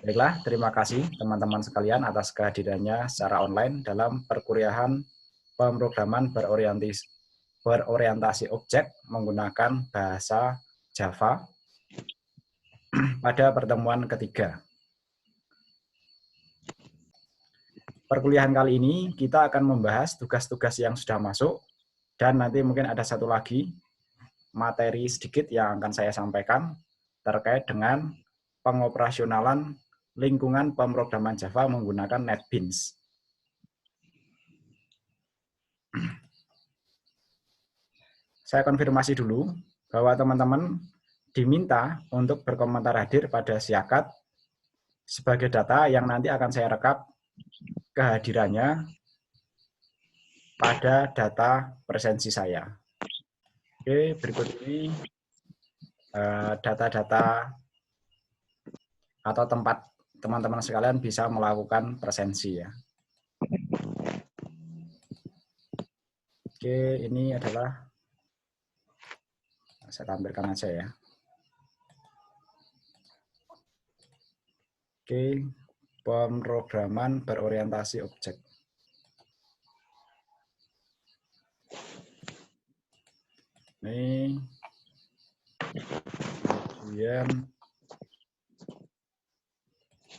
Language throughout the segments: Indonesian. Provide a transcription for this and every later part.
Baiklah, terima kasih teman-teman sekalian atas kehadirannya secara online dalam perkuliahan pemrograman berorientasi objek menggunakan bahasa Java pada pertemuan ketiga. Perkuliahan kali ini kita akan membahas tugas-tugas yang sudah masuk dan nanti mungkin ada satu lagi materi sedikit yang akan saya sampaikan terkait dengan pengoperasionalan lingkungan pemrograman Java menggunakan NetBeans. Saya konfirmasi dulu bahwa teman-teman diminta untuk berkomentar hadir pada siakat sebagai data yang nanti akan saya rekap kehadirannya pada data presensi saya. Oke, berikut ini data-data atau tempat teman-teman sekalian bisa melakukan presensi ya. Oke, ini adalah saya tampilkan aja ya. Oke, pemrograman berorientasi objek. Ini kemudian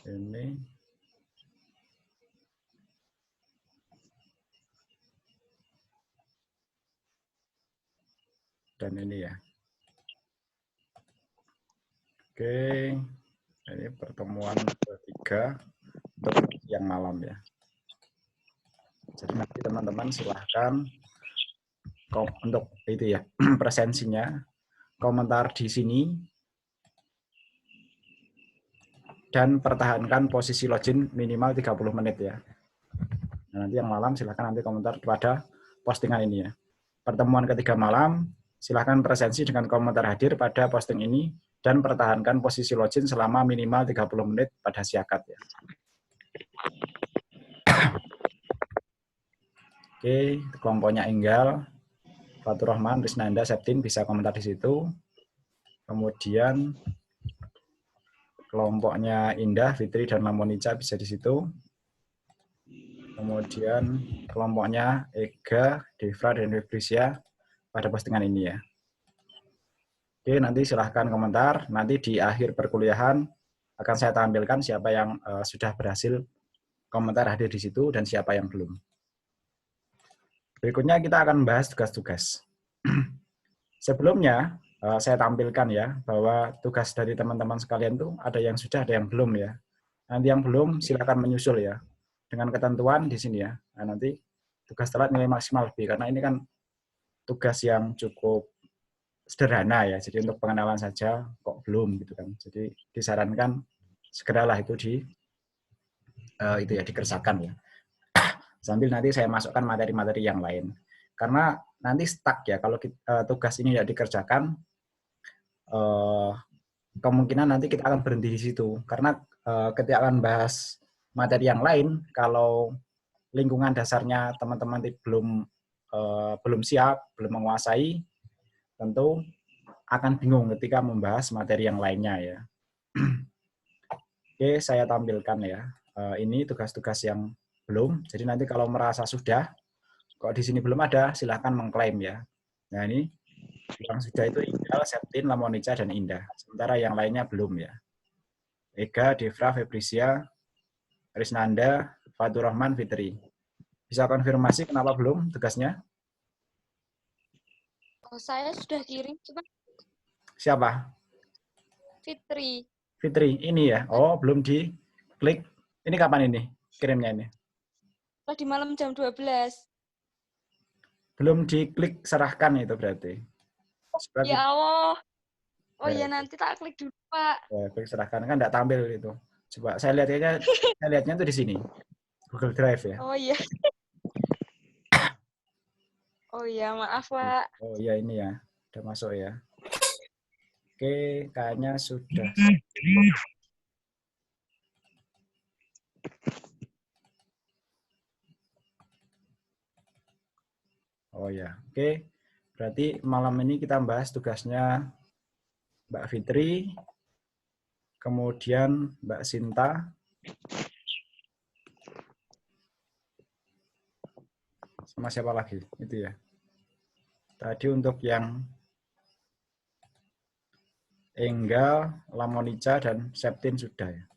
ini dan ini ya. Oke, ini pertemuan ketiga untuk yang malam ya. Jadi nanti teman-teman silahkan untuk itu ya presensinya komentar di sini dan pertahankan posisi login minimal 30 menit ya. Nah, nanti yang malam silahkan nanti komentar pada postingan ini ya. Pertemuan ketiga malam silahkan presensi dengan komentar hadir pada posting ini dan pertahankan posisi login selama minimal 30 menit pada siakat ya. Oke, kelompoknya Enggal, Fatur Rahman, Risnanda, Septin bisa komentar di situ. Kemudian kelompoknya Indah, Fitri, dan Lamonica bisa di situ. Kemudian kelompoknya Ega, Devra, dan Febrisia pada postingan ini ya. Oke, nanti silahkan komentar. Nanti di akhir perkuliahan akan saya tampilkan siapa yang sudah berhasil komentar hadir di situ dan siapa yang belum. Berikutnya kita akan membahas tugas-tugas. Sebelumnya saya tampilkan ya bahwa tugas dari teman-teman sekalian tuh ada yang sudah, ada yang belum ya. Nanti yang belum silakan menyusul ya. Dengan ketentuan di sini ya. Nah, nanti tugas telat nilai maksimal lebih karena ini kan tugas yang cukup sederhana ya. Jadi untuk pengenalan saja kok belum gitu kan. Jadi disarankan segeralah itu itu ya dikerjakan ya. Sambil nanti saya masukkan materi-materi yang lain. Karena nanti stuck ya kalau tugas ini tidak dikerjakan kemungkinan nanti kita akan berhenti di situ. Karena ketika akan bahas materi yang lain kalau lingkungan dasarnya teman-teman belum siap, belum menguasai, tentu akan bingung ketika membahas materi yang lainnya ya. Oke, saya tampilkan ya. Ini tugas-tugas yang belum. Jadi nanti kalau merasa sudah, kok di sini belum ada, silahkan mengklaim ya. Nah ini yang sudah itu Inggal, Septin, Lamonica, dan Indah. Sementara yang lainnya belum ya. Ega, Devra, Febrisia, Risnanda, Fatur Rahman, Fitri. Bisa konfirmasi kenapa belum tugasnya? Oh, saya sudah kirim, cuma Siapa? Fitri. Fitri, ini ya. Oh, belum diklik. Ini kapan ini kirimnya ini? Tadi malam jam 12. Belum diklik serahkan itu berarti. Ya Allah. Oh ya, iya, nanti tak klik dulu, Pak. ya, klik serahkan kan enggak tampil itu. Coba saya lihatnya tuh di sini. Google Drive ya. Oh iya. Oh iya, maaf, Pak. Oh iya ini ya. Udah masuk ya. Oke, kayaknya sudah. Oh ya, oke. Berarti malam ini kita bahas tugasnya Mbak Fitri, kemudian Mbak Sinta, sama siapa lagi? Itu ya. Tadi untuk yang Enggal, Lamonica, dan Septin sudah ya.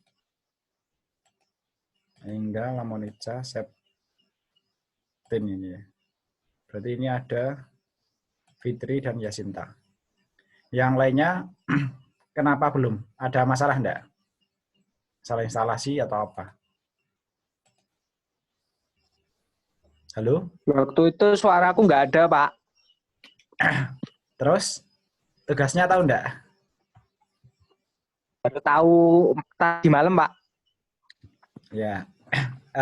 Enggal, Lamonica, Septin ini ya. Berarti ini ada Fitri dan Yasinta. Yang lainnya, kenapa belum? Ada masalah enggak? Masalah instalasi atau apa? Halo? Waktu itu suaraku nggak ada, Pak. Terus, tugasnya tahu enggak? Baru tahu tadi malam, Pak. Ya,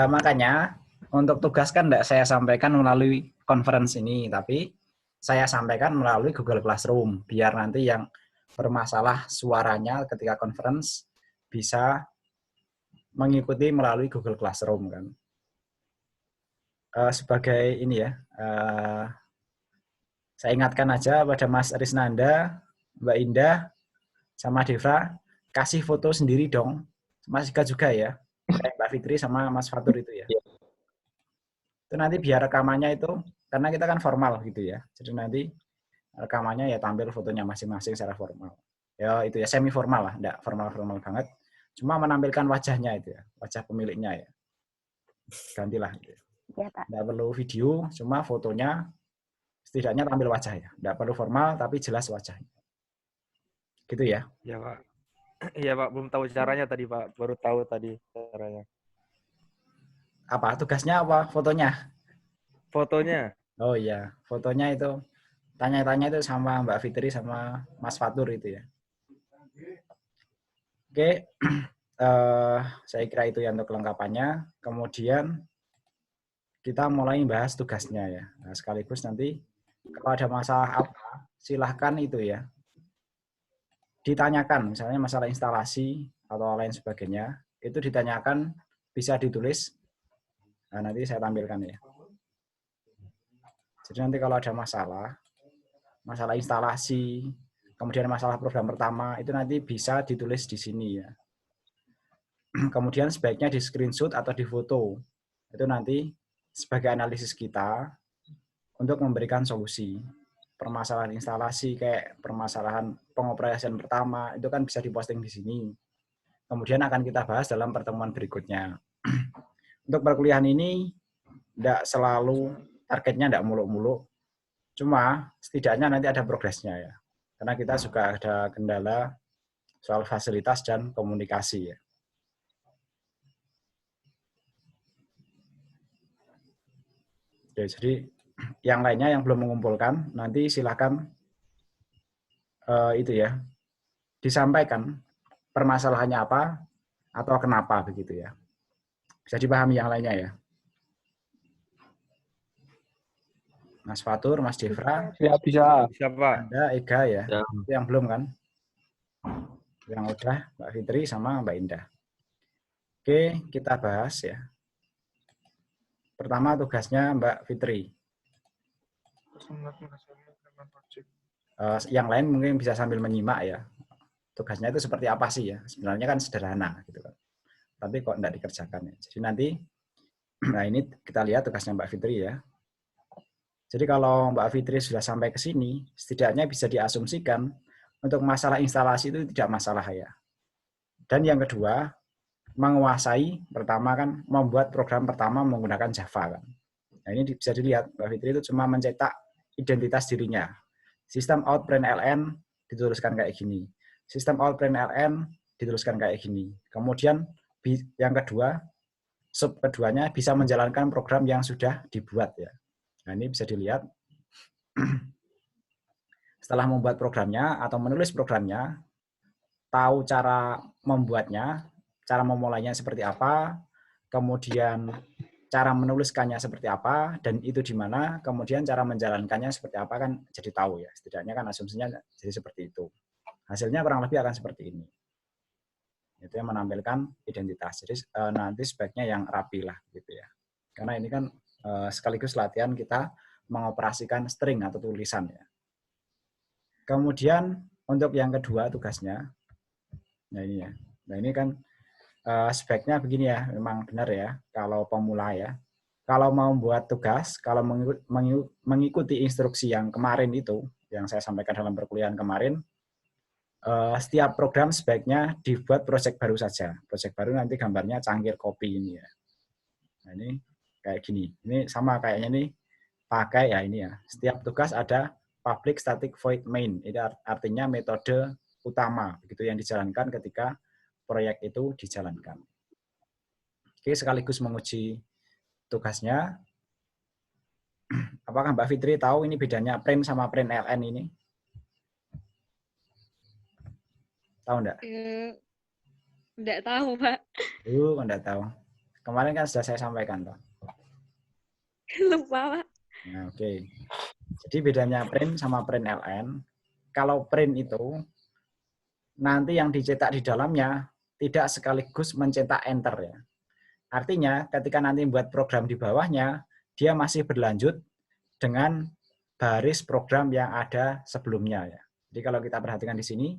makanya untuk tugas kan enggak saya sampaikan melalui conference ini, tapi saya sampaikan melalui Google Classroom, biar nanti yang bermasalah suaranya ketika conference bisa mengikuti melalui Google Classroom kan. Sebagai ini ya, saya ingatkan aja pada Mas Risnanda, Mbak Indah, sama Devra, kasih foto sendiri dong. Mas Ika juga ya, kayak Mbak Fitri sama Mas Fatur itu ya. Itu nanti biar rekamannya itu, karena kita kan formal gitu ya, jadi nanti rekamannya ya tampil fotonya masing-masing secara formal. Ya itu ya semi formal lah, enggak formal-formal banget. Cuma menampilkan wajahnya itu ya, wajah pemiliknya ya. Gantilah gitu. Ya, Pak. Enggak perlu video, cuma fotonya setidaknya tampil wajah ya. Enggak perlu formal tapi jelas wajahnya. Gitu ya. Iya, Pak. Iya, Pak, belum tahu caranya tadi, Pak. Baru tahu tadi caranya. Apa tugasnya apa? Fotonya? Fotonya. Oh iya, fotonya itu tanya-tanya itu sama Mbak Fitri sama Mas Fatur itu ya. Oke, saya kira itu yang untuk kelengkapannya. Kemudian kita mulai bahas tugasnya ya. Nah, sekaligus nanti kalau ada masalah apa, silahkan itu ya ditanyakan. Misalnya masalah instalasi atau lain sebagainya, itu ditanyakan bisa ditulis. Nah, nanti saya tampilkan ya. Jadi nanti kalau ada masalah instalasi, kemudian masalah program pertama, itu nanti bisa ditulis di sini ya. Kemudian sebaiknya di screenshot atau di foto. Itu nanti sebagai analisis kita untuk memberikan solusi. Permasalahan instalasi kayak permasalahan pengoperasian pertama, itu kan bisa diposting di sini. Kemudian akan kita bahas dalam pertemuan berikutnya. Untuk perkuliahan ini, tidak selalu targetnya tidak muluk-muluk, cuma setidaknya nanti ada progresnya ya. Karena kita juga ada kendala soal fasilitas dan komunikasi ya. Oke, jadi yang lainnya yang belum mengumpulkan, nanti silakan itu ya, disampaikan permasalahannya apa atau kenapa begitu ya. Bisa dipahami yang lainnya ya. Mas Fatur, Mas Devra, Ya, bisa. Bisa, Pak. Anda, Ega ya. Ya. Itu yang belum kan? Yang udah Mbak Fitri sama Mbak Indah. Oke, kita bahas ya. Pertama tugasnya Mbak Fitri. Yang lain mungkin bisa sambil menyimak ya. Tugasnya itu seperti apa sih ya? Sebenarnya kan sederhana gitu kan. Tapi kok enggak dikerjakan ya. Jadi nanti, nah ini kita lihat tugasnya Mbak Fitri ya. Jadi kalau Mbak Fitri sudah sampai ke sini, setidaknya bisa diasumsikan untuk masalah instalasi itu tidak masalah ya. Dan yang kedua, menguasai pertama kan membuat program pertama menggunakan Java kan. Nah ini bisa dilihat Mbak Fitri itu cuma mencetak identitas dirinya. Sistem out print ln dituliskan kayak gini. Sistem out print ln dituliskan kayak gini. Kemudian yang kedua, sub keduanya bisa menjalankan program yang sudah dibuat ya. Nah ini bisa dilihat. Setelah membuat programnya atau menulis programnya, tahu cara membuatnya, cara memulainya seperti apa, kemudian cara menuliskannya seperti apa, dan itu di mana, kemudian cara menjalankannya seperti apa kan jadi tahu ya. Setidaknya kan asumsinya jadi seperti itu. Hasilnya kurang lebih akan seperti ini. Itu yang menampilkan identitas. Jadi nanti sebaiknya yang rapi lah gitu ya. Karena ini kan sekaligus latihan kita mengoperasikan string atau tulisan ya. Kemudian untuk yang kedua tugasnya, nah ini ya, Nah ini kan speknya begini ya, memang benar ya, kalau pemula ya. Kalau mau buat tugas, kalau mengikuti instruksi yang kemarin itu, yang saya sampaikan dalam perkuliahan kemarin, setiap program sebaiknya dibuat proyek baru saja. Proyek baru nanti gambarnya cangkir kopi ini ya. Nah ini kayak gini. Ini sama kayaknya nih pakai ya ini ya. Setiap tugas ada public static void main. Itu artinya metode utama begitu yang dijalankan ketika proyek itu dijalankan. Oke, sekaligus menguji tugasnya. Apakah Mbak Fitri tahu ini bedanya print sama print LN ini? Tahu enggak? Enggak tahu, Pak. Enggak tahu. Kemarin kan sudah saya sampaikan toh. Lupa, Pak. Nah, oke. Jadi bedanya print sama print LN. Kalau print itu nanti yang dicetak di dalamnya tidak sekaligus mencetak enter ya. Artinya ketika nanti buat program di bawahnya, dia masih berlanjut dengan baris program yang ada sebelumnya ya. Jadi kalau kita perhatikan di sini,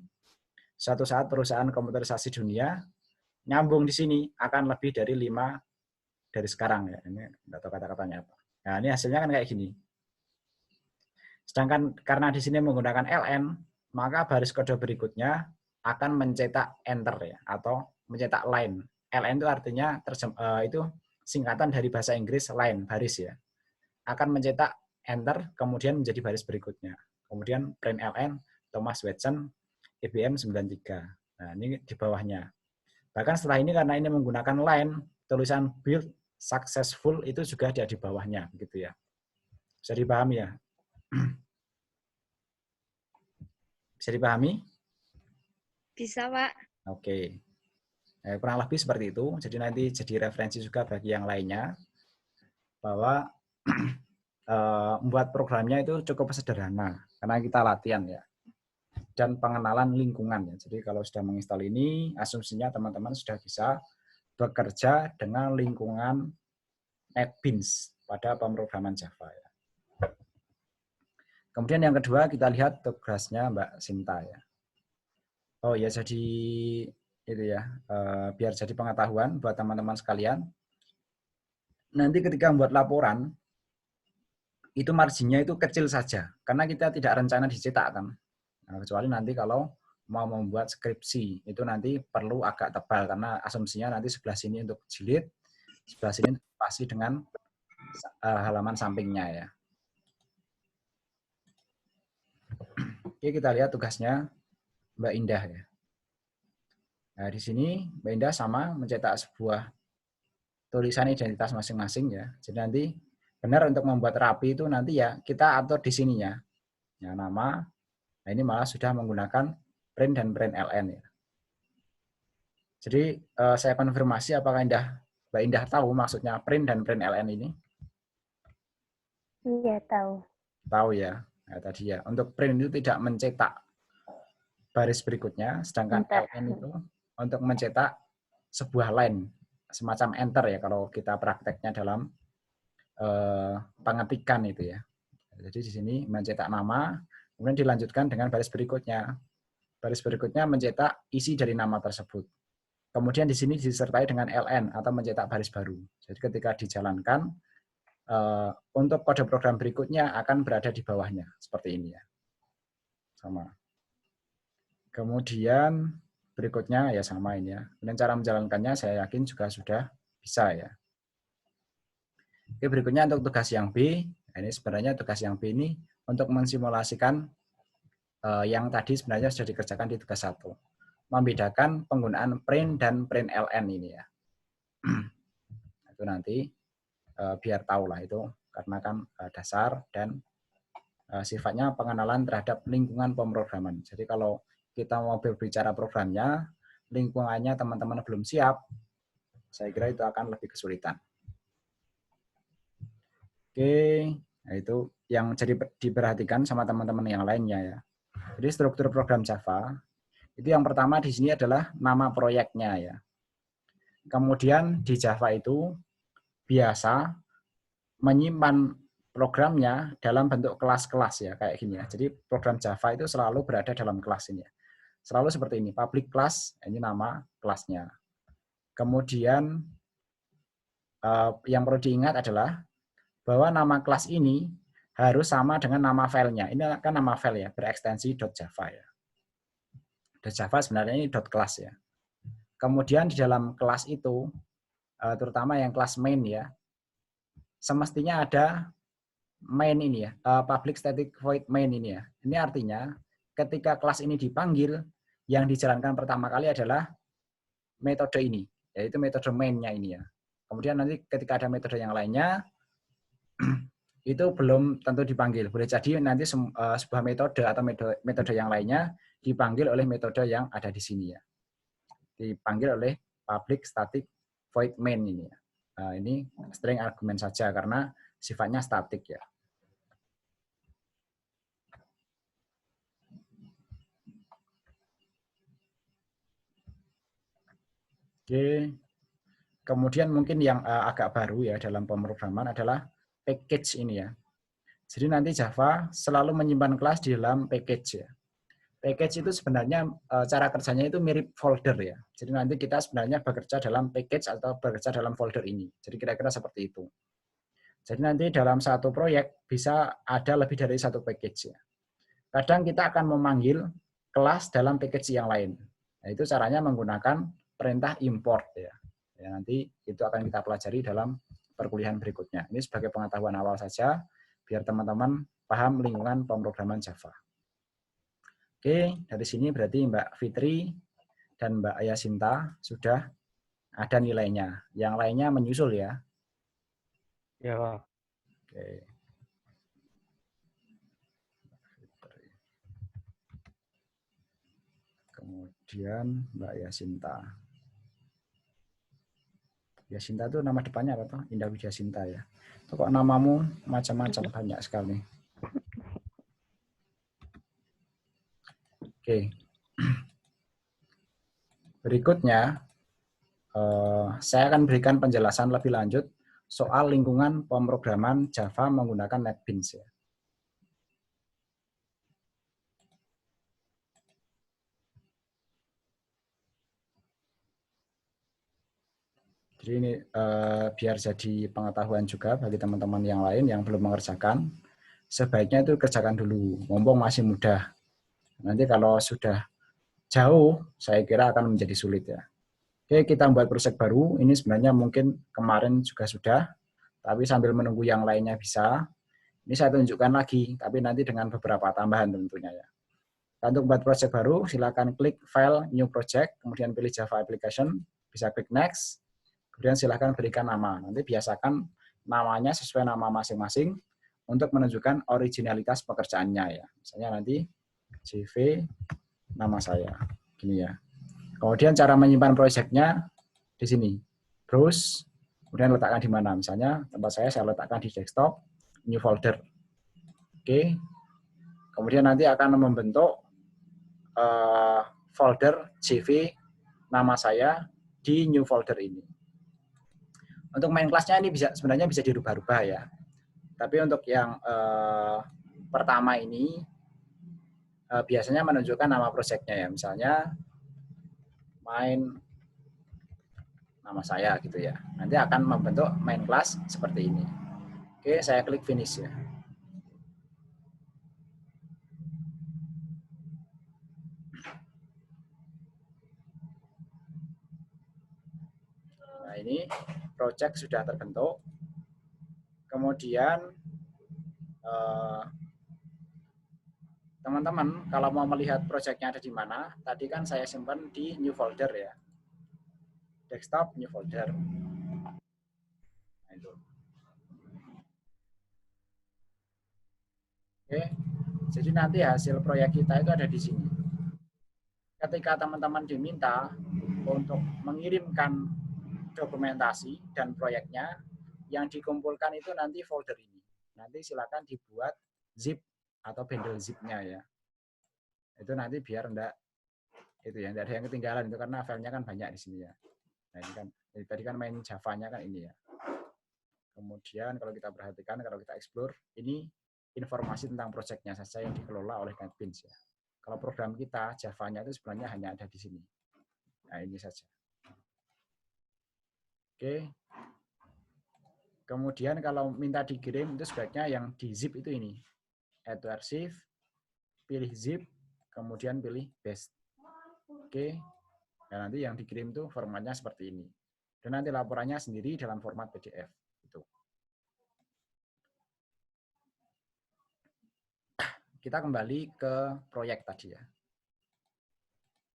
suatu saat perusahaan komputerisasi dunia nyambung di sini akan lebih dari 5 dari sekarang ya. Ini enggak tahu kata-katanya apa. Nah, ini hasilnya kan kayak gini. Sedangkan karena di sini menggunakan LN, maka baris kode berikutnya akan mencetak enter ya, atau mencetak line. LN itu artinya itu singkatan dari bahasa Inggris line, baris ya. Akan mencetak enter, kemudian menjadi baris berikutnya. Kemudian print LN, Thomas Watson, IBM 93. Nah, ini di bawahnya. Bahkan setelah ini karena ini menggunakan line, tulisan build successful itu juga ada di bawahnya, gitu ya. Bisa dipahami ya? Bisa dipahami? Bisa, Pak. Oke. Kurang lebih seperti itu. Jadi nanti jadi referensi juga bagi yang lainnya bahwa membuat programnya itu cukup sederhana karena kita latihan ya. Dan pengenalan lingkungan ya. Jadi kalau sudah menginstal ini, asumsinya teman-teman sudah bisa bekerja dengan lingkungan NetBeans pada pemrograman Java ya. Kemudian yang kedua kita lihat tugasnya Mbak Sinta ya. Oh ya, jadi itu ya, biar jadi pengetahuan buat teman-teman sekalian. Nanti ketika membuat laporan, itu marginnya itu kecil saja, karena kita tidak rencana dicetak kan. Nah, kecuali nanti kalau mau membuat skripsi, itu nanti perlu agak tebal, karena asumsinya nanti sebelah sini untuk jilid, sebelah sini pasti dengan halaman sampingnya ya. Oke, kita lihat tugasnya Mbak Indah ya. Nah, di sini Mbak Indah sama mencetak sebuah tulisan identitas masing-masing ya. Jadi nanti benar untuk membuat rapi itu nanti ya kita atur di sininya. Ya, nama. Nah, ini malah sudah menggunakan print dan print LN ya. Jadi saya konfirmasi apakah Mbak Indah tahu maksudnya print dan print LN ini? Iya, tahu. Tahu ya. Nah, tadi ya, untuk print itu tidak mencetak baris berikutnya, sedangkan LN itu untuk mencetak sebuah line, semacam enter ya kalau kita prakteknya dalam pengetikan itu ya. Jadi di sini mencetak nama, kemudian dilanjutkan dengan baris berikutnya. Baris berikutnya mencetak isi dari nama tersebut. Kemudian di sini disertai dengan LN atau mencetak baris baru. Jadi ketika dijalankan, untuk kode program berikutnya akan berada di bawahnya, seperti ini ya. Sama. Kemudian berikutnya ya sama ini ya. Dan cara menjalankannya saya yakin juga sudah bisa ya. Oke, berikutnya untuk tugas yang B. Nah, ini sebenarnya tugas yang B ini untuk mensimulasikan yang tadi sebenarnya sudah dikerjakan di tugas 1. Membedakan penggunaan print dan print LN ini ya. Itu nanti biar tahu lah itu karena kan dasar dan sifatnya pengenalan terhadap lingkungan pemrograman. Jadi kalau kita mau berbicara programnya, lingkungannya teman-teman belum siap, saya kira itu akan lebih kesulitan. Oke, nah itu yang jadi diperhatikan sama teman-teman yang lainnya ya. Jadi struktur program Java, itu yang pertama di sini adalah nama proyeknya ya. Kemudian di Java itu biasa menyimpan programnya dalam bentuk kelas-kelas ya, kayak gini ya. Jadi program Java itu selalu berada dalam kelas ini ya. Selalu seperti ini, public class, ini nama kelasnya. Kemudian yang perlu diingat adalah bahwa nama kelas ini harus sama dengan nama filenya. Ini kan nama file ya, berekstensi .java ya. .java sebenarnya ini .class ya. Kemudian di dalam kelas itu, terutama yang kelas main ya, semestinya ada main ini ya, public static void main ini ya. Ini artinya ketika kelas ini dipanggil, yang dijalankan pertama kali adalah metode ini, yaitu metode main-nya ini ya. Kemudian nanti ketika ada metode yang lainnya, itu belum tentu dipanggil. Boleh jadi nanti sebuah metode atau metode yang lainnya dipanggil oleh metode yang ada di sini ya. Dipanggil oleh public static void main ini ya. Ini string argumen saja karena sifatnya statik ya. Oke. Kemudian mungkin yang agak baru ya dalam pemrograman adalah package ini ya. Jadi nanti Java selalu menyimpan kelas di dalam package ya. Package itu sebenarnya cara kerjanya itu mirip folder ya. Jadi nanti kita sebenarnya bekerja dalam package atau bekerja dalam folder ini. Jadi kira-kira seperti itu. Jadi nanti dalam satu proyek bisa ada lebih dari satu package ya. Kadang kita akan memanggil kelas dalam package yang lain. Nah, itu caranya menggunakan perintah import ya. Nanti itu akan kita pelajari dalam perkuliahan berikutnya. Ini sebagai pengetahuan awal saja biar teman-teman paham lingkungan pemrograman Java. Oke, dari sini berarti Mbak Fitri dan Mbak Ayasinta sudah ada nilainya. Yang lainnya menyusul ya. Ya, Pak. Oke. Kemudian Mbak Yasinta. Yasinta itu nama depannya apa tuh? Indah Widyasinta ya. Itu kok namamu macam-macam banyak sekali. Oke. Berikutnya, saya akan berikan penjelasan lebih lanjut soal lingkungan pemrograman Java menggunakan NetBeans ya. Jadi ini biar jadi pengetahuan juga bagi teman-teman yang lain yang belum mengerjakan, sebaiknya itu kerjakan dulu, mumpung masih mudah. Nanti kalau sudah jauh, saya kira akan menjadi sulit ya. Oke, kita buat proyek baru. Ini sebenarnya mungkin kemarin juga sudah, tapi sambil menunggu yang lainnya bisa. Ini saya tunjukkan lagi, tapi nanti dengan beberapa tambahan tentunya ya. Untuk buat proyek baru, silakan klik File, New Project, kemudian pilih Java Application, bisa klik Next, kemudian silakan berikan nama. Nanti biasakan namanya sesuai nama masing-masing untuk menunjukkan originalitas pekerjaannya ya. Misalnya nanti CV nama saya, gini ya. Kemudian cara menyimpan proyeknya di sini, browse, kemudian letakkan di mana. Misalnya tempat saya letakkan di desktop, new folder. Oke. Kemudian nanti akan membentuk folder CV nama saya di new folder ini. Untuk main kelasnya ini sebenarnya bisa dirubah-rubah ya. Tapi untuk yang pertama ini biasanya menunjukkan nama proyeknya ya. Misalnya main nama saya gitu ya. Nanti akan membentuk main class seperti ini. Oke, saya klik finish ya. Nah, ini project sudah terbentuk. Kemudian teman-teman kalau mau melihat projectnya ada di mana, tadi kan saya simpan di new folder ya. Desktop, new folder. Nah, itu. Oke, jadi nanti hasil proyek kita itu ada di sini. Ketika teman-teman diminta untuk mengirimkan dokumentasi dan proyeknya, yang dikumpulkan itu nanti folder ini. Nanti silakan dibuat zip atau bundle zip-nya ya. Itu nanti biar enggak ada yang ketinggalan itu karena filenya kan banyak di sini ya. Nah, ini kan tadi kan main Java-nya kan ini ya. Kemudian kalau kita perhatikan, kalau kita explore, ini informasi tentang proyeknya saja yang dikelola oleh NetBeans ya. Kalau program kita Java-nya itu sebenarnya hanya ada di sini. Nah, ini saja. Oke. Kemudian kalau minta dikirim itu sebaiknya yang di zip itu ini. Add to archive, pilih zip, kemudian pilih paste. Oke. Dan nanti yang dikirim itu formatnya seperti ini. Dan nanti laporannya sendiri dalam format PDF. Itu. Kita kembali ke proyek tadi ya.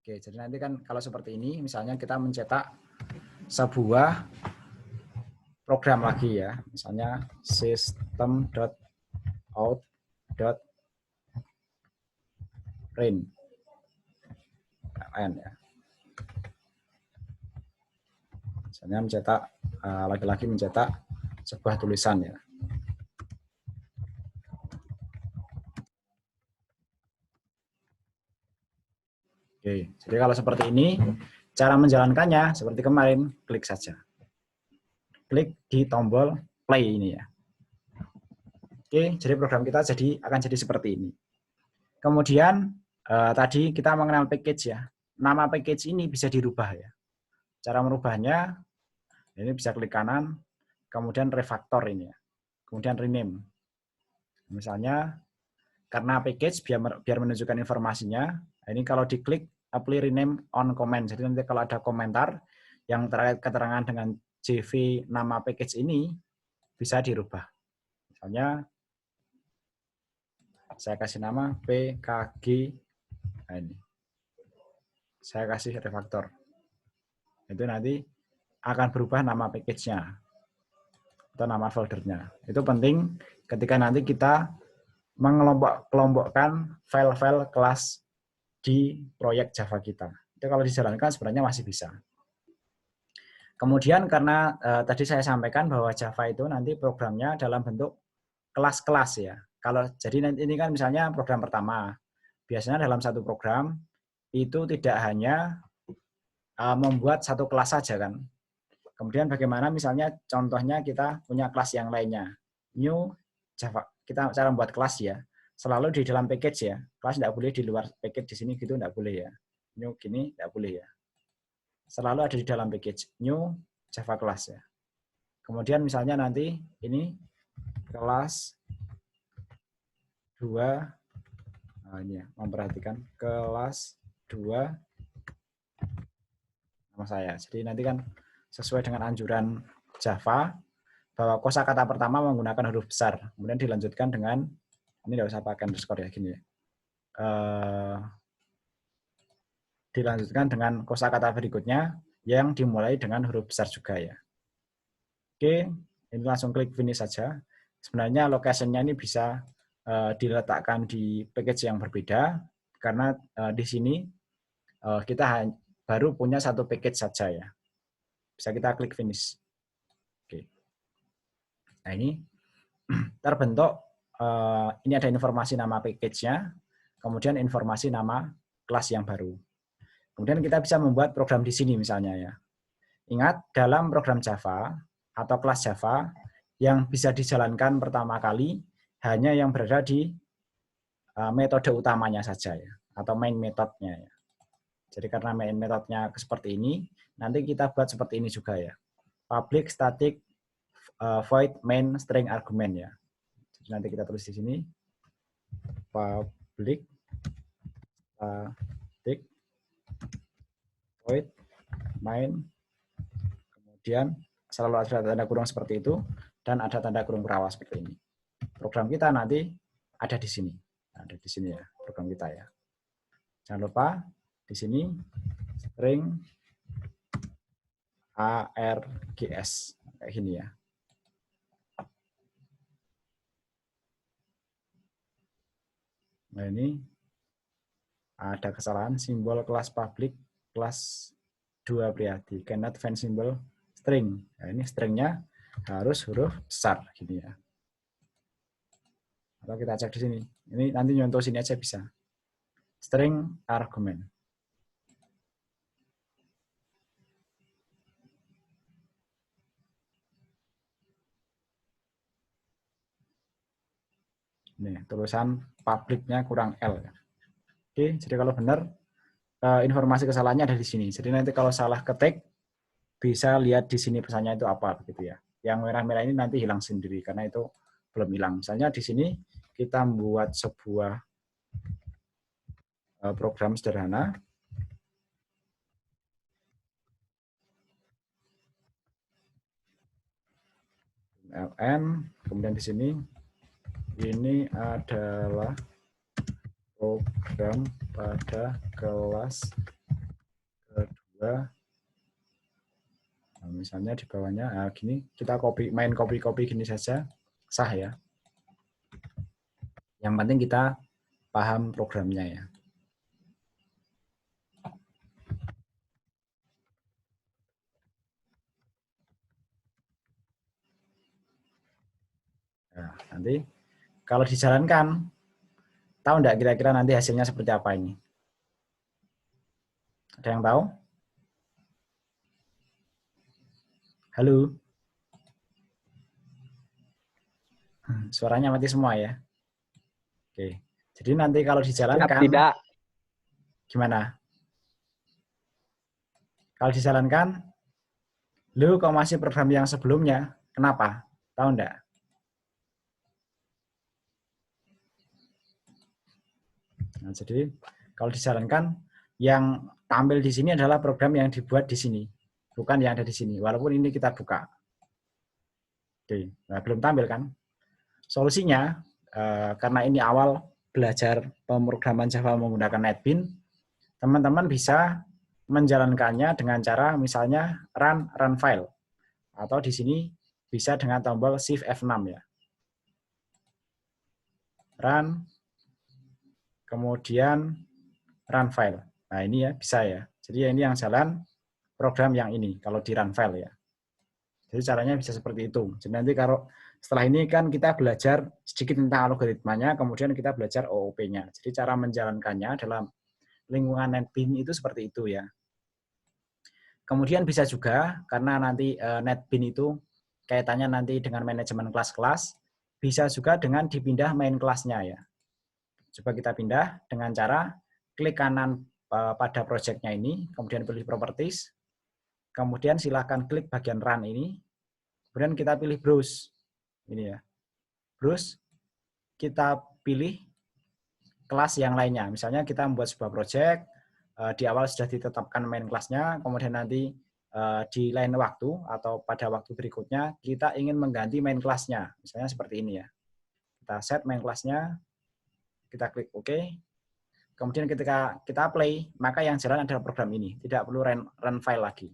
Oke, jadi nanti kan kalau seperti ini, misalnya kita mencetak sebuah program lagi ya, misalnya system.out.print ya. Misalnya mencetak lagi-lagi mencetak sebuah tulisan ya. Oke, jadi kalau seperti ini, cara menjalankannya seperti kemarin, klik saja. Klik di tombol play ini ya. Oke, jadi program kita akan jadi seperti ini. Kemudian tadi kita mengenal package ya. Nama package ini bisa dirubah ya. Cara merubahnya, ini bisa klik kanan, kemudian refactor ini ya. Kemudian rename. Misalnya, karena package biar menunjukkan informasinya, ini kalau diklik apply rename on comment. Jadi nanti kalau ada komentar yang terkait keterangan dengan CV nama package ini bisa dirubah. Misalnya saya kasih nama PKG. Nah, ini. Saya kasih refactor. Itu nanti akan berubah nama package-nya atau nama foldernya. Itu penting ketika nanti kita mengelompokkan file-file kelas di proyek Java kita. Itu kalau dijalankan sebenarnya masih bisa. Kemudian karena tadi saya sampaikan bahwa Java itu nanti programnya dalam bentuk kelas-kelas ya. Kalau jadi ini kan misalnya program pertama. Biasanya dalam satu program itu tidak hanya membuat satu kelas saja kan. Kemudian bagaimana misalnya contohnya kita punya kelas yang lainnya. New Java. Kita cara membuat kelas ya. Selalu di dalam package ya. Kelas tidak boleh di luar package di sini gitu tidak boleh ya. New gini tidak boleh ya. Selalu ada di dalam package. New Java class ya. Kemudian misalnya nanti ini kelas 2. Nah, ini ya, memperhatikan kelas 2 nama saya. Jadi nanti kan sesuai dengan anjuran Java bahwa kosakata pertama menggunakan huruf besar, kemudian dilanjutkan dengan ini tidak usah pakai underscore ya gini ya. Dilanjutkan dengan kosakata berikutnya yang dimulai dengan huruf besar juga ya. Oke, ini langsung klik finish saja. Sebenarnya location-nya ini bisa diletakkan di package yang berbeda karena di sini kita baru punya satu package saja ya. Bisa kita klik finish. Oke. Nah ini terbentuk, ini ada informasi nama package-nya, kemudian informasi nama kelas yang baru. Kemudian kita bisa membuat program di sini misalnya ya. Ingat, dalam program Java atau kelas Java yang bisa dijalankan pertama kali hanya yang berada di metode utamanya saja ya, atau main metodenya ya. Jadi karena main metodenya seperti ini, nanti kita buat seperti ini juga ya. Public static void main string argument ya. Jadi nanti kita tulis di sini public static void main, kemudian selalu ada tanda kurung seperti itu dan ada tanda kurung berawas seperti ini. Program kita nanti ada di sini. Ada di sini ya program kita ya. Jangan lupa di sini string args kayak gini ya. Nah ini ada kesalahan simbol kelas public kelas 2 Priadi cannot find symbol string. Nah, ini stringnya harus huruf besar gini ya. Atau kita cek di sini. Ini nanti nyontoh sini aja bisa. String argument. Nih, tulisan publiknya kurang L. Oke, jadi kalau benar informasi kesalahannya ada di sini. Jadi nanti kalau salah ketik bisa lihat di sini pesannya itu apa begitu ya. Yang merah-merah ini nanti hilang sendiri karena itu belum hilang. Misalnya di sini kita membuat sebuah program sederhana. LN, kemudian di sini ini adalah program pada kelas kedua. Nah, misalnya di bawahnya gini, kita main copy gini saja, sah ya. Yang penting kita paham programnya ya. Nah, nanti kalau dijalankan, tahu enggak kira-kira nanti hasilnya seperti apa ini? Ada yang tahu? Halo? Suaranya mati semua ya? Oke. Jadi nanti kalau dijalankan, Tidak. gimana? Kalau dijalankan, lu kok masih program yang sebelumnya? Kenapa? Tahu enggak? Nah, jadi kalau dijalankan, yang tampil di sini adalah program yang dibuat di sini, bukan yang ada di sini. Walaupun ini kita buka. Oke, nah, belum tampil kan? Solusinya, karena ini awal belajar pemrograman Java menggunakan NetBeans, teman-teman bisa menjalankannya dengan cara misalnya run file. Atau di sini bisa dengan tombol Shift F6 ya. Run, kemudian run file. Nah ini ya bisa ya. Jadi ini yang jalan program yang ini kalau di run file ya. Jadi caranya bisa seperti itu. Jadi nanti kalau setelah ini kan kita belajar sedikit tentang algoritmanya, kemudian kita belajar OOP-nya. Jadi cara menjalankannya dalam lingkungan NetBeans itu seperti itu ya. Kemudian bisa juga karena nanti NetBeans itu kaitannya nanti dengan manajemen kelas-kelas, bisa juga dengan dipindah main kelasnya ya. Coba kita pindah dengan cara klik kanan pada project-nya ini, kemudian pilih properties, kemudian silakan klik bagian run ini, kemudian kita pilih browse. Ini ya. Browse, kita pilih kelas yang lainnya. Misalnya kita membuat sebuah project, di awal sudah ditetapkan main kelasnya, kemudian nanti di lain waktu atau pada waktu berikutnya kita ingin mengganti main kelasnya. Misalnya seperti ini ya. Kita set main kelasnya, kita klik OK. Kemudian ketika kita play, maka yang jalan adalah program ini. Tidak perlu run file lagi.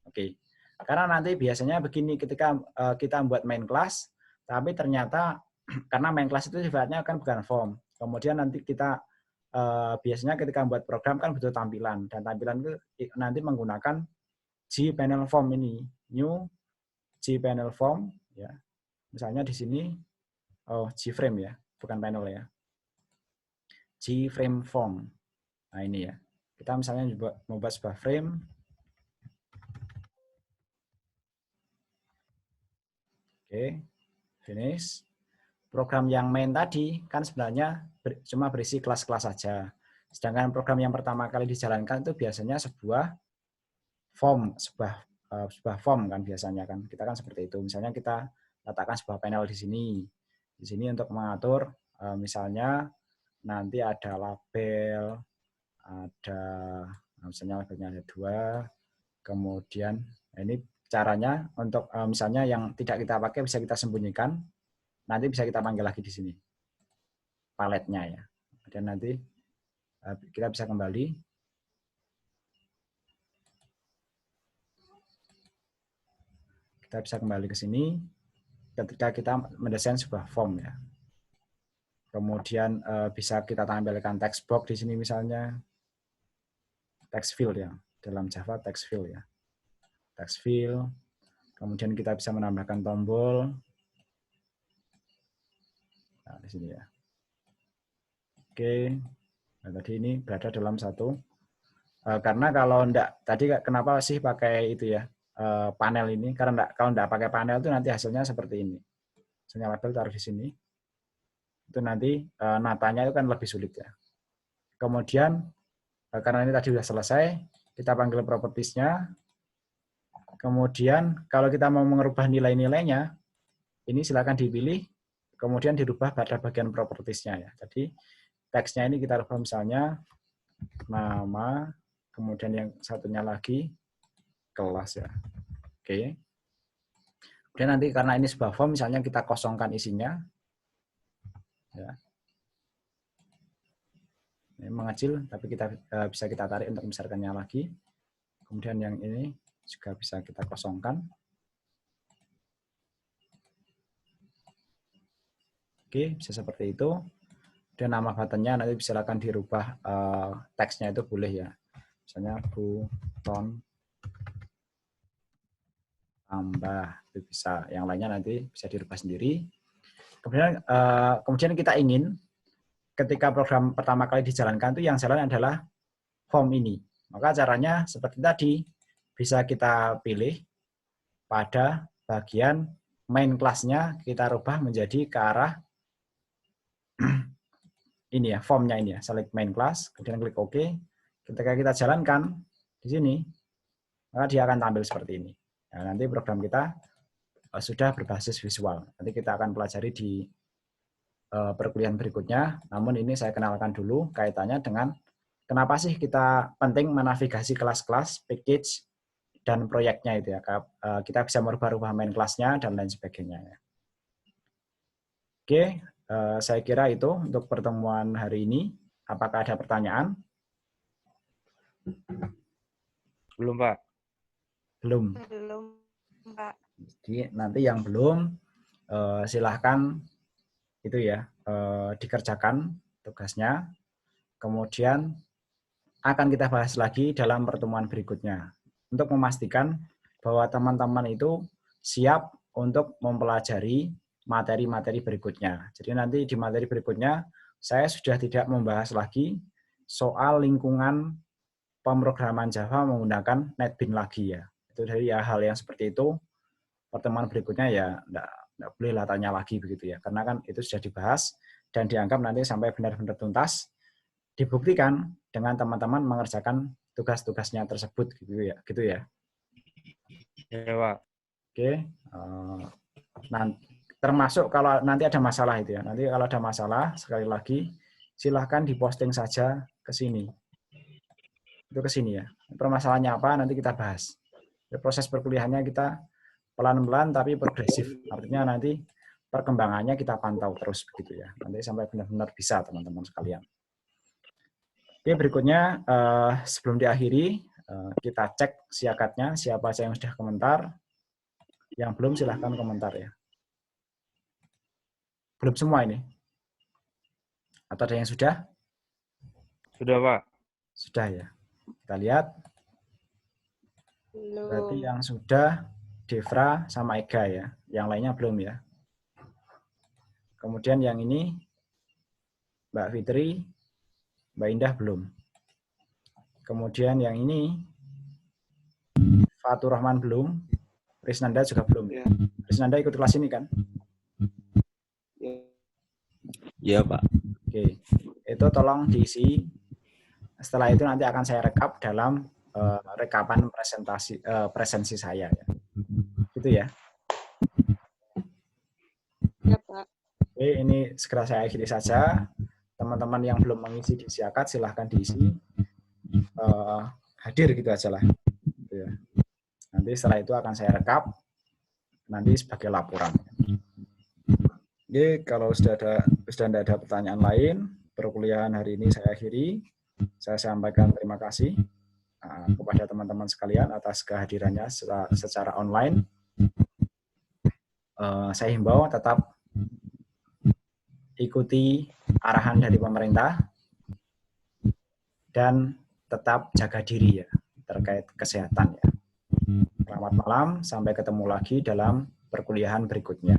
Oke. Karena nanti biasanya begini ketika kita membuat main class, tapi ternyata karena main class itu sifatnya kan bukan form. Kemudian nanti kita biasanya ketika membuat program kan butuh tampilan. Dan tampilan itu nanti menggunakan gpanel form ini. New gpanel form. Ya. Misalnya di sini, gframe ya, bukan panel ya. gframe form. Nah ini ya. Kita misalnya membuat sebuah frame. Oke, finish. Program yang main tadi kan sebenarnya cuma berisi kelas-kelas saja. Sedangkan program yang pertama kali dijalankan itu biasanya sebuah form, sebuah form kan biasanya kan. Kita kan seperti itu. Misalnya kita letakkan sebuah panel di sini. Di sini untuk mengatur misalnya nanti ada label, ada misalnya labelnya ada 2, kemudian ini caranya untuk misalnya yang tidak kita pakai bisa kita sembunyikan, nanti bisa kita panggil lagi di sini paletnya ya. Dan nanti kita bisa kembali. Kita bisa kembali ke sini ketika kita mendesain sebuah form ya. Kemudian bisa kita tampilkan text box di sini misalnya, text field ya, dalam Java text field ya. Text field, kemudian kita bisa menambahkan tombol. Nah, di sini ya. Oke, nah, tadi ini berada dalam satu. Karena kalau enggak, tadi kenapa sih pakai itu ya, panel ini? Karena kalau enggak pakai panel itu nanti hasilnya seperti ini. Misalnya label taruh di sini, itu nanti natanya itu kan lebih sulit ya. Kemudian, karena ini tadi sudah selesai, kita panggil propertiesnya. Kemudian, kalau kita mau mengubah nilai-nilainya, ini silakan dipilih, kemudian dirubah pada bagian propertiesnya ya. Jadi, teksnya ini kita rubah misalnya nama, kemudian yang satunya lagi kelas ya. Oke. Kemudian nanti karena ini sebuah form, misalnya kita kosongkan isinya. Ya. Ini mengecil, tapi kita bisa kita tarik untuk membesarkannya lagi. Kemudian yang ini juga bisa kita kosongkan. Oke, bisa seperti itu. Dan nama buttonnya nanti silakan dirubah teksnya itu boleh ya. Misalnya button tambah itu bisa. Yang lainnya nanti bisa dirubah sendiri. Kemudian kita ingin ketika program pertama kali dijalankan itu yang jalan adalah form ini. Maka caranya seperti tadi, bisa kita pilih pada bagian main class-nya kita rubah menjadi ke arah ini ya, formnya ini ya, select main class, kemudian klik OK. Ketika kita jalankan di sini, maka dia akan tampil seperti ini. Nah, nanti program kita sudah berbasis visual. Nanti kita akan pelajari di perkuliahan berikutnya. Namun ini saya kenalkan dulu kaitannya dengan kenapa sih kita penting menavigasi kelas-kelas, package, dan proyeknya itu ya. Kita bisa merubah-rubah main kelasnya dan lain sebagainya. Ya. Oke, saya kira itu untuk pertemuan hari ini. Apakah ada pertanyaan? Belum, Pak. Belum. Belum, Pak. Jadi nanti yang belum silahkan itu ya dikerjakan tugasnya. Kemudian akan kita bahas lagi dalam pertemuan berikutnya untuk memastikan bahwa teman-teman itu siap untuk mempelajari materi-materi berikutnya. Jadi nanti di materi berikutnya saya sudah tidak membahas lagi soal lingkungan pemrograman Java menggunakan NetBeans lagi ya. Itu dari hal yang seperti itu pertemuan berikutnya ya enggak boleh lah tanya lagi begitu ya. Karena kan itu sudah dibahas dan dianggap nanti sampai benar-benar tuntas dibuktikan dengan teman-teman mengerjakan tugas-tugasnya tersebut gitu ya. Ya, Pak. Oke. Nanti termasuk kalau nanti ada masalah itu ya. Nanti kalau ada masalah sekali lagi silahkan diposting saja ke sini. Itu ke sini ya. Permasalahannya apa nanti kita bahas. Proses perkuliahannya kita pelan-pelan tapi progresif. Artinya nanti perkembangannya kita pantau terus begitu ya. Nanti sampai benar-benar bisa teman-teman sekalian. Oke, berikutnya sebelum diakhiri kita cek siakatnya siapa saja yang sudah komentar. Yang belum silahkan komentar ya. Belum semua ini? Atau ada yang sudah? Sudah, Pak. Sudah ya. Kita lihat. Belum. Berarti yang sudah Devra sama Ega ya. Yang lainnya belum ya. Kemudian yang ini Mbak Fitri, Mbak Indah belum. Kemudian yang ini Fatur Rahman belum. Risnanda juga belum. Ya. Risnanda ikut kelas ini kan? Iya, Pak. Oke. Itu tolong diisi. Setelah itu nanti akan saya rekap dalam rekapan presensi saya ya. Gitu ya. Ya, Pak. Oke, ini segera saya akhiri saja. Teman-teman yang belum mengisi di siakat silahkan diisi. Hadir gitu aja lah. Gitu ya. Nanti setelah itu akan saya rekap nanti sebagai laporan. Oke, kalau sudah tidak ada pertanyaan lain, perkuliahan hari ini saya akhiri. Saya sampaikan terima kasih kepada teman-teman sekalian atas kehadirannya secara online. Saya himbau tetap ikuti arahan dari pemerintah dan tetap jaga diri ya terkait kesehatan ya. Selamat malam, sampai ketemu lagi dalam perkuliahan berikutnya.